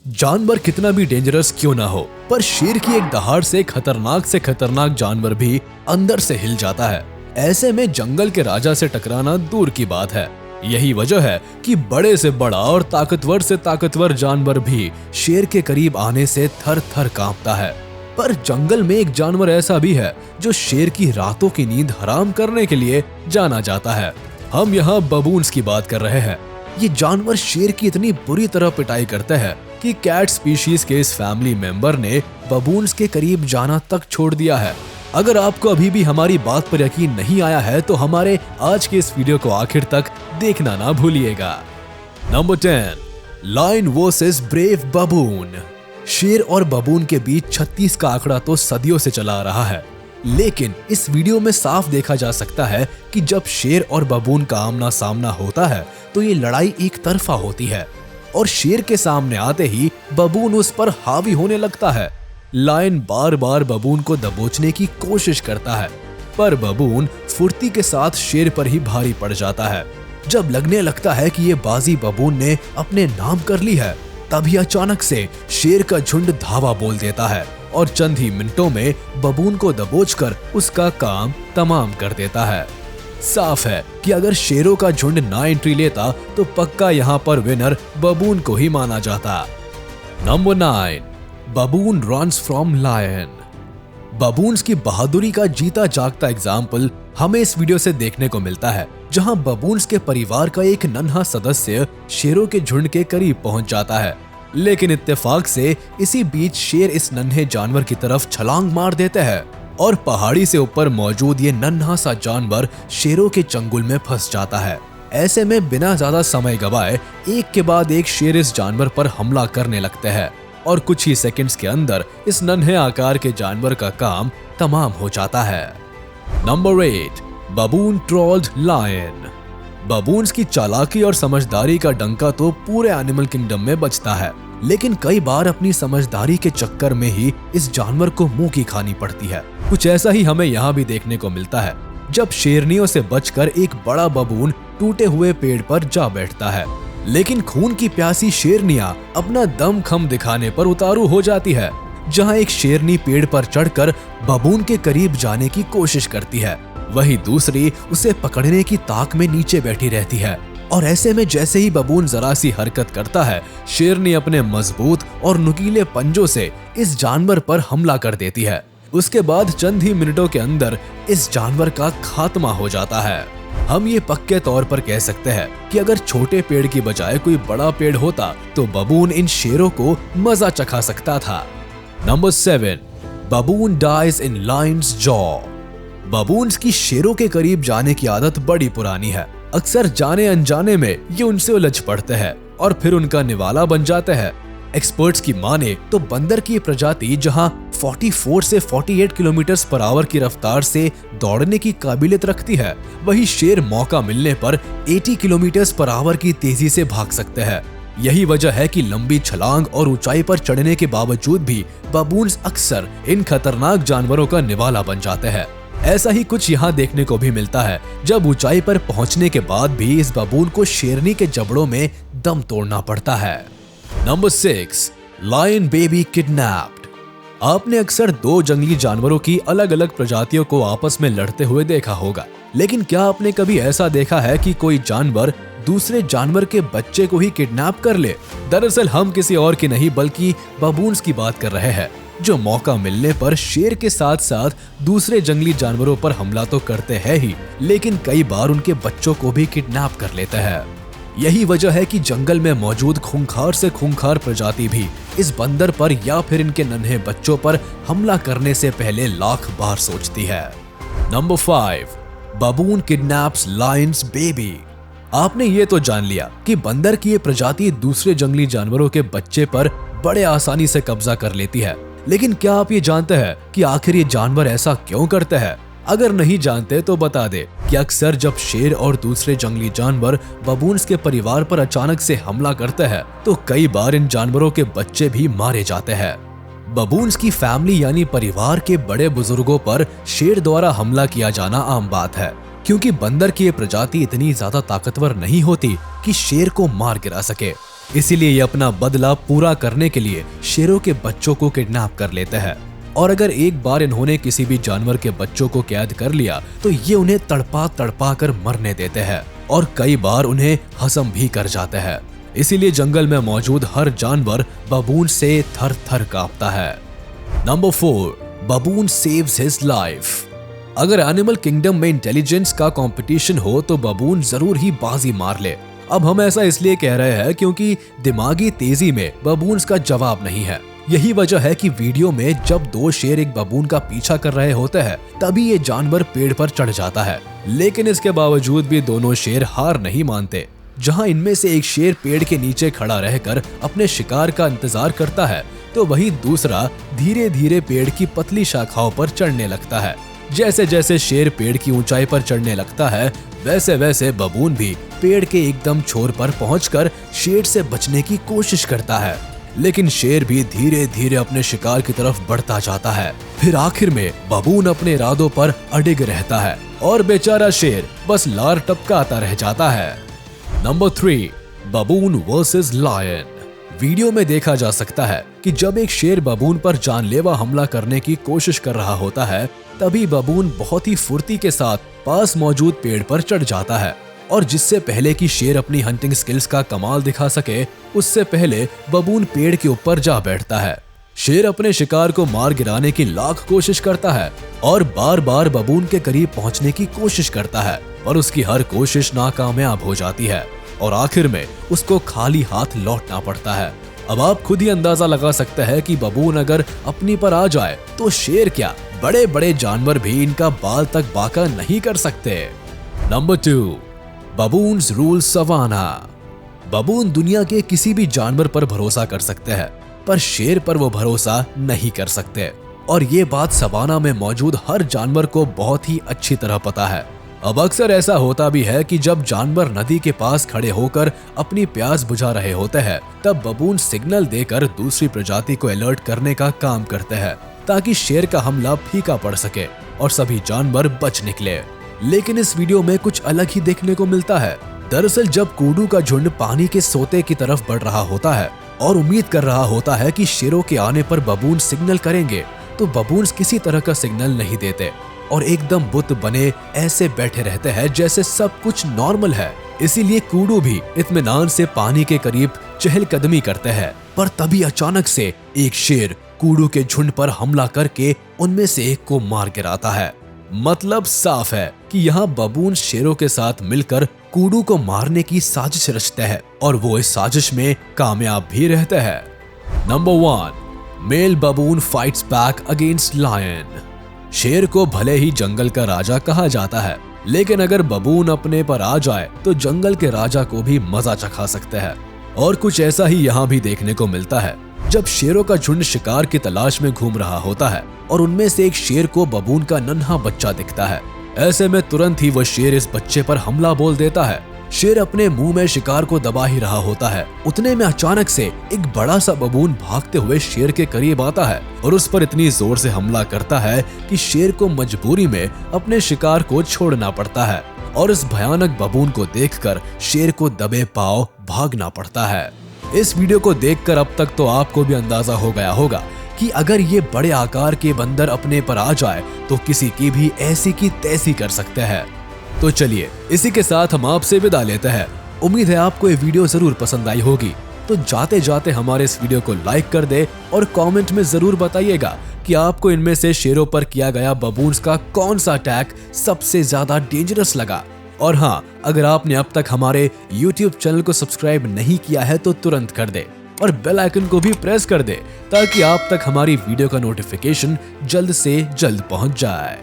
जानवर कितना भी डेंजरस क्यों ना हो, पर शेर की एक दहाड़ से खतरनाक जानवर भी अंदर से हिल जाता है। ऐसे में जंगल के राजा से टकराना दूर की बात है। यही वजह है कि बड़े से बड़ा और ताकतवर से ताकतवर जानवर भी शेर के करीब आने से थर थर कांपता है। पर जंगल में एक जानवर ऐसा भी है जो शेर की रातों की नींद हराम करने के लिए जाना जाता है। हम यहाँ बबून्स की बात कर रहे हैं। ये जानवर शेर की इतनी बुरी तरह पिटाई करते हैं कि कैट स्पीशीज के इस फैमिली मेंबर ने बबून्स के करीब जाना तक छोड़ दिया है। अगर आपको अभी भी हमारी बात पर यकीन नहीं आया है तो हमारे आज के इस वीडियो को आखिर तक देखना ना भूलिएगा। Number 10, lion versus brave baboon. शेर और बबून के बीच 36 का आंकड़ा तो सदियों से चला आ रहा है, लेकिन इस वीडियो में साफ देखा जा सकता है कि जब शेर और बबून का आमना सामना होता है तो ये लड़ाई एक तरफा होती है और शेर के सामने आते ही बबून उस पर हावी होने लगता है। लायन बार बार बबून को दबोचने की कोशिश करता है, पर बबून फुर्ती के साथ शेर पर ही भारी पड़ जाता है। जब लगने लगता है कि ये बाजी बबून ने अपने नाम कर ली है, तभी अचानक से शेर का झुंड धावा बोल देता है और चंद ही मिनटों में बबून को दबोचकर उसका काम तमाम कर देता है। साफ है कि अगर शेरों का झुंड ना एंट्री लेता तो पक्का यहाँ पर विनर बबून को ही माना जाता। Number 9, baboon runs from lion. Baboons की बहादुरी का जीता जागता एग्जाम्पल हमें इस वीडियो से देखने को मिलता है, जहां बबून्स के परिवार का एक नन्हा सदस्य शेरों के झुंड के करीब पहुंच जाता है, लेकिन इत्तेफाक से इसी बीच शेर इस नन्हे जानवर की तरफ छलांग मार देते हैं और पहाड़ी से ऊपर मौजूद ये नन्हा सा जानवर शेरों के चंगुल में फंस जाता है। ऐसे में बिना ज्यादा समय गवाए एक के बाद एक शेर इस जानवर पर हमला करने लगते हैं और कुछ ही सेकंड्स के अंदर इस नन्हे आकार के जानवर का काम तमाम हो जाता है। Number 8, baboon trolled lion. Baboons की चालाकी और समझदारी का डंका तो पूरे एनिमल किंगडम में बजता है, लेकिन कई बार अपनी समझदारी के चक्कर में ही इस जानवर को मुंह की खानी पड़ती है। कुछ ऐसा ही हमें यहाँ भी देखने को मिलता है, जब शेरनियों से बचकर एक बड़ा बबून टूटे हुए पेड़ पर जा बैठता है, लेकिन खून की प्यासी शेरनियां अपना दम खम दिखाने पर उतारू हो जाती है। जहां एक शेरनी पेड़ पर चढ़कर बबून के करीब जाने की कोशिश करती है, वहीं दूसरी उसे पकड़ने की ताक में नीचे बैठी रहती है। और ऐसे में जैसे ही बबून जरा सी हरकत करता है, शेरनी अपने मजबूत और नुकीले पंजों से इस जानवर पर हमला कर देती है। उसके बाद चंद ही मिनटों के अंदर इस जानवर का खात्मा हो जाता है। हम ये पक्के तौर पर कह सकते हैं कि अगर छोटे पेड़ की बजाय कोई बड़ा पेड़ होता तो बबून इन शेरों को मजा चखा सकता था। Number 7, baboon dies in lion's jaw. Baboons की शेरों के करीब जाने की आदत बड़ी पुरानी है। अक्सर जाने अनजाने में ये उनसे उलझ पड़ते हैं और फिर उनका निवाला बन जाते हैं। एक्सपर्ट्स की माने तो बंदर की प्रजाति जहां 44 से 48 किलोमीटर पर आवर की रफ्तार से दौड़ने की काबिलियत रखती है, वही शेर मौका मिलने पर 80 किलोमीटर पर आवर की तेजी से भाग सकते हैं। यही वजह है कि लंबी छलांग और ऊंचाई पर चढ़ने के बावजूद भी बबून्स अक्सर इन खतरनाक जानवरों का निवाला बन जाते हैं। ऐसा ही कुछ यहाँ देखने को भी मिलता है, जब ऊंचाई पर पहुंचने के बाद भी इस बबून को शेरनी के जबड़ों में दम तोड़ना पड़ता है। Number 6, lion baby kidnapped. आपने अक्सर दो जंगली जानवरों की अलग अलग प्रजातियों को आपस में लड़ते हुए देखा होगा, लेकिन क्या आपने कभी ऐसा देखा है कि कोई जानवर दूसरे जानवर के बच्चे को ही किडनैप कर ले? दरअसल हम किसी और की नहीं बल्कि बबून्स की बात कर रहे हैं, जो मौका मिलने पर शेर के साथ साथ दूसरे जंगली जानवरों पर हमला तो करते हैं ही, लेकिन कई बार उनके बच्चों को भी किडनैप कर लेते हैं। यही वजह है कि जंगल में मौजूद खूंखार से खूंखार प्रजाति भी इस बंदर पर या फिर इनके नन्हे बच्चों पर हमला करने से पहले लाख बार सोचती है। Number 5, baboon kidnaps lions baby. आपने ये तो जान लिया कि बंदर की ये प्रजाति दूसरे जंगली जानवरों के बच्चे पर बड़े आसानी से कब्जा कर लेती है, लेकिन क्या आप ये जानते हैं कि आखिर ये जानवर ऐसा क्यों करते हैं? अगर नहीं जानते तो बता दे कि अक्सर जब शेर और दूसरे जंगली जानवर बबून्स के परिवार पर अचानक से हमला करते हैं तो कई बार इन जानवरों के बच्चे भी मारे जाते हैं। बबून्स की फैमिली यानी परिवार के बड़े बुजुर्गों पर शेर द्वारा हमला किया जाना आम बात है, क्योंकि बंदर की ये प्रजाति इतनी ज्यादा ताकतवर नहीं होती कि शेर को मार गिरा सके। इसीलिए ये अपना बदला पूरा करने के लिए शेरों के बच्चों को किडनैप कर लेते हैं। और अगर एक बार इन्होंने किसी भी जानवर के बच्चों को कैद कर लिया तो ये उन्हें तड़पा तड़पा कर मरने देते हैं और कई बार उन्हें हजम भी कर जाते हैं। इसीलिए जंगल में मौजूद हर जानवर बबून से थर थर कांपता है। Number 4, बबून saves his life. अगर एनिमल किंगडम में इंटेलिजेंस का कंपटीशन हो तो बबून जरूर ही बाजी मार ले। अब हम ऐसा इसलिए कह रहे हैं क्योंकि दिमागी तेजी में बबून्स का जवाब नहीं है। यही वजह है कि वीडियो में जब 2 शेर एक बबून का पीछा कर रहे होते हैं तभी ये जानवर पेड़ पर चढ़ जाता है, लेकिन इसके बावजूद भी दोनों शेर हार नहीं मानते। जहां इनमें से एक शेर पेड़ के नीचे खड़ा रहकर अपने शिकार का इंतजार करता है तो वहीं दूसरा धीरे धीरे पेड़ की पतली शाखाओं पर चढ़ने लगता है। जैसे जैसे शेर पेड़ की ऊंचाई पर चढ़ने लगता है वैसे वैसे बबून भी पेड़ के एकदम छोर पर पहुंचकर शेर से बचने की कोशिश करता है, लेकिन शेर भी धीरे धीरे अपने शिकार की तरफ बढ़ता जाता है। फिर आखिर में बबून अपने इरादों पर अडिग रहता है और बेचारा शेर बस लार टपकाता रह जाता है। Number 3, baboon versus lion. Video में देखा जा सकता है कि जब एक शेर बबून पर जानलेवा हमला करने की कोशिश कर रहा होता है तभी बबून बहुत ही फुर्ती के साथ पास मौजूद पेड़ पर चढ़ जाता है और जिससे पहले कि शेर अपनी हंटिंग स्किल्स का कमाल दिखा सके उससे पहले बबून पेड़ के ऊपर जा बैठता है। शेर अपने शिकार को मार गिराने की लाख कोशिश करता है और बार बार बबून के करीब पहुंचने की कोशिश करता है और उसकी हर कोशिश नाकामयाब हो जाती है और आखिर में उसको खाली हाथ लौटना पड़ता है। अब आप खुद ही अंदाजा लगा सकते हैं कि बबून अगर अपनी पर आ जाए तो शेर क्या, बड़े बड़े जानवर भी इनका बाल तक बांका नहीं कर सकते। Number 2, baboons rule savanna. Baboon दुनिया के किसी भी जानवर पर भरोसा कर सकते हैं पर शेर पर वो भरोसा नहीं कर सकते और ये बात सवाना में मौजूद हर जानवर को बहुत ही अच्छी तरह पता है। अब अक्सर ऐसा होता भी है कि जब जानवर नदी के पास खड़े होकर अपनी प्यास बुझा रहे होते हैं तब बबून सिग्नल देकर दूसरी प्रजाति को अलर्ट करने का काम करते हैं ताकि शेर का हमला फीका पड़ सके और सभी जानवर बच निकले। लेकिन इस वीडियो में कुछ अलग ही देखने को मिलता है। दरअसल जब कूडू का झुंड पानी के सोते की तरफ बढ़ रहा होता है और उम्मीद कर रहा होता है कि शेरों के आने पर बबून सिग्नल करेंगे तो बबून्स किसी तरह का सिग्नल नहीं देते और एकदम बुत बने ऐसे बैठे रहते हैं जैसे सब कुछ नॉर्मल है। इसीलिए कूडू भी इत्मीनान से पानी के करीब चहलकदमी करते हैं पर तभी अचानक से एक शेर कूडू के झुंड पर हमला करके उनमें से एक को मार गिराता है। मतलब साफ है कि यहाँ बबून शेरों के साथ मिलकर कूडू को मारने की साजिश रचते हैं और वो इस साजिश में कामयाब भी रहते हैं। Number 1, male baboon fights back against lion. शेर को भले ही जंगल का राजा कहा जाता है लेकिन अगर बबून अपने पर आ जाए तो जंगल के राजा को भी मजा चखा सकते हैं और कुछ ऐसा ही यहाँ भी देखने को मिलता है। जब शेरों का झुंड शिकार की तलाश में घूम रहा होता है और उनमें से एक शेर को बबून का नन्हा बच्चा दिखता है, ऐसे में तुरंत ही वह शेर इस बच्चे पर हमला बोल देता है। शेर अपने मुंह में शिकार को दबा ही रहा होता है, उतने में अचानक से एक बड़ा सा बबून भागते हुए शेर के करीब आता है और उस पर इतनी जोर से हमला करता है कि शेर को मजबूरी में अपने शिकार को छोड़ना पड़ता है और इस भयानक बबून को देखकर शेर को दबे पांव भागना पड़ता है। इस वीडियो को देखकर अब तक तो आपको भी अंदाजा हो गया होगा कि अगर ये बड़े आकार के बंदर अपने पर आ जाए तो किसी की भी ऐसी की तैसी कर सकते हैं। तो चलिए इसी के साथ हम आपसे विदा लेते हैं। उम्मीद है आपको ये वीडियो जरूर पसंद आई होगी। तो जाते जाते हमारे इस वीडियो को लाइक कर दे और कमेंट में जरूर बताइएगा कि आपको इनमें से शेरों पर किया गया बबून्स का कौन सा अटैक सबसे ज्यादा डेंजरस लगा। और हाँ, अगर आपने अब तक हमारे YouTube चैनल को सब्सक्राइब नहीं किया है तो तुरंत कर दे और बेल आइकन को भी प्रेस कर दे ताकि आप तक हमारी वीडियो का नोटिफिकेशन जल्द से जल्द पहुंच जाए।